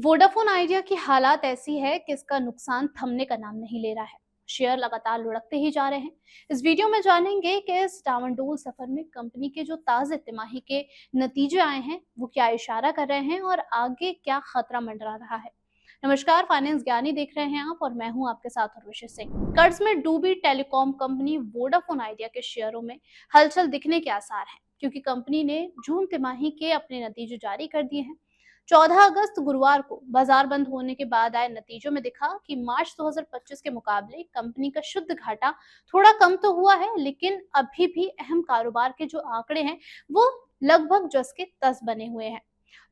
Vodafone idea की हालात ऐसी है कि इसका नुकसान थमने का नाम नहीं ले रहा है। शेयर लगातार लुढ़कते ही जा रहे हैं। इस वीडियो में जानेंगे कि इस डामाडोल सफर में कंपनी के जो ताजे तिमाही के नतीजे आए हैं वो क्या इशारा कर रहे हैं और आगे क्या खतरा मंडरा रहा है। नमस्कार, फाइनेंस ज्ञानी देख रहे हैं आप और मैं हूं आपके साथ उर्वशी सिंह। कर्ज में डूबी टेलीकॉम कंपनी वोडाफोन आइडिया के शेयरों में हलचल दिखने के आसार हैं, क्योंकि कंपनी ने जून तिमाही के अपने नतीजे जारी कर दिए हैं। 14 अगस्त गुरुवार को बाजार बंद होने के बाद आए नतीजों में दिखा कि मार्च 2025 के मुकाबले कंपनी का शुद्ध घाटा थोड़ा कम तो हुआ है, लेकिन अभी भी अहम कारोबार के जो आंकड़े हैं वो लगभग जस के तस बने हुए हैं।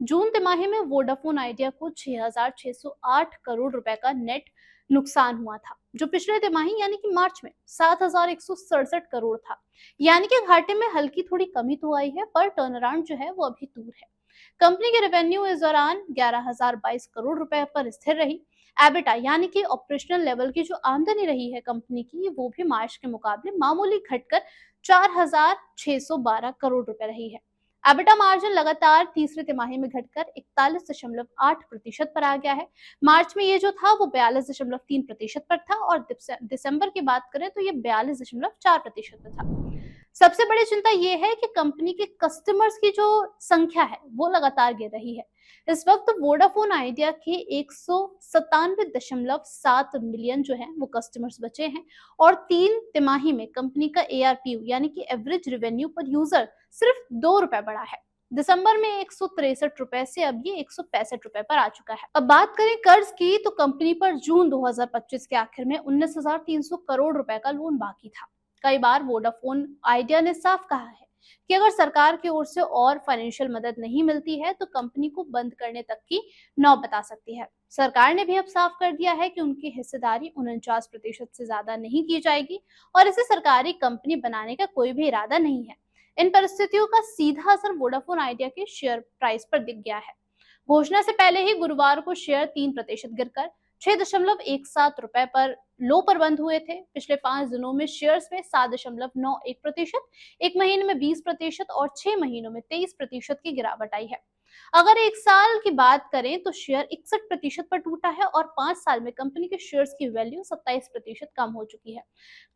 जून तिमाही में वोडाफोन आइडिया को 6,608 करोड़ रुपए का नेट नुकसान हुआ था, जो पिछले तिमाही यानी कि मार्च में 7,167 करोड़ था। यानी कि घाटे में हल्की थोड़ी कमी तो आई है, पर टर्नअराउंड जो है वो अभी दूर है। कंपनी की रेवेन्यू इस दौरान 11,022 करोड़ रुपए पर स्थिर रही। एबिटा यानी कि ऑपरेशनल लेवल की जो आमदनी रही है कंपनी की, वो भी मार्च के मुकाबले मामूली घटकर 4,612 करोड़ रुपए रही है। एबिटा मार्जिन लगातार तीसरे तिमाही में घटकर 41.8% पर आ गया है। मार्च में ये जो था वो 42.3% पर था और दिसंबर की बात करें तो ये 42.4% पर था। सबसे बड़ी चिंता ये है कि कंपनी के कस्टमर्स की जो संख्या है वो लगातार गिर रही है। इस वक्त वोडाफोन आइडिया के 197.7 मिलियन जो है वो कस्टमर्स बचे हैं और 3 तिमाही में कंपनी का ARPU यानी कि एवरेज रेवेन्यू पर यूजर सिर्फ ₹2 बढ़ा है। दिसंबर में 163 रुपए से अब ये 165 रुपए पर आ चुका है। अब बात करें कर्ज की, तो कंपनी पर जून 2025 के आखिर में 19,300 करोड़ रुपए का लोन बाकी था। कई बार वोडाफोन आइडिया ने साफ कहा है कि अगर सरकार की ओर से और फाइनेंशियल मदद नहीं मिलती है तो कंपनी को बंद करने तक की नौबत आ सकती है। सरकार ने भी अब साफ कर दिया है कि उनकी हिस्सेदारी 49% से ज्यादा नहीं की जाएगी और इसे सरकारी कंपनी बनाने का कोई भी इरादा नहीं है। इन परिस्थितियों का सीधा असर वोडाफोन आइडिया के शेयर प्राइस पर दिख गया है। घोषणा से पहले ही गुरुवार को शेयर 3% गिरकर 6.17 रुपए पर लो पर बंद हुए थे। पिछले 5 दिनों में शेयर्स में 7.91%, एक महीने में 20% और 6 महीनों में 23% की गिरावट आई है। अगर एक साल की बात करें तो शेयर 61% पर टूटा है और 5 साल में कंपनी के शेयर्स की वैल्यू 27% कम हो चुकी है।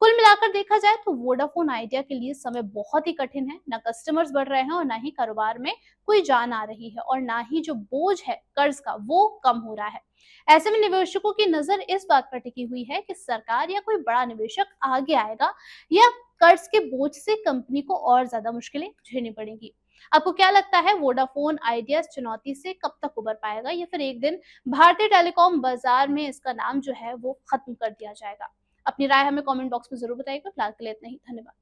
कुल मिलाकर देखा जाए तो वोडाफोन आइडिया के लिए समय बहुत ही कठिन है। ना कस्टमर्स बढ़ रहे हैं और ना ही कारोबार में कोई जान आ रही है और ना ही जो बोझ है कर्ज का वो कम हो रहा है। ऐसे में निवेशकों की नजर इस बात पर टिकी हुई है कि सरकार या कोई बड़ा निवेशक आगे आएगा या कर्ज के बोझ से कंपनी को और ज्यादा मुश्किलें झेलनी पड़ेंगी। आपको क्या लगता है, वोडाफोन आइडिया इस चुनौती से कब तक उबर पाएगा या फिर एक दिन भारतीय टेलीकॉम बाजार में इसका नाम जो है वो खत्म कर दिया जाएगा? अपनी राय हमें कमेंट बॉक्स में जरूर बताइएगा। फिलहाल के लिए इतना ही, धन्यवाद।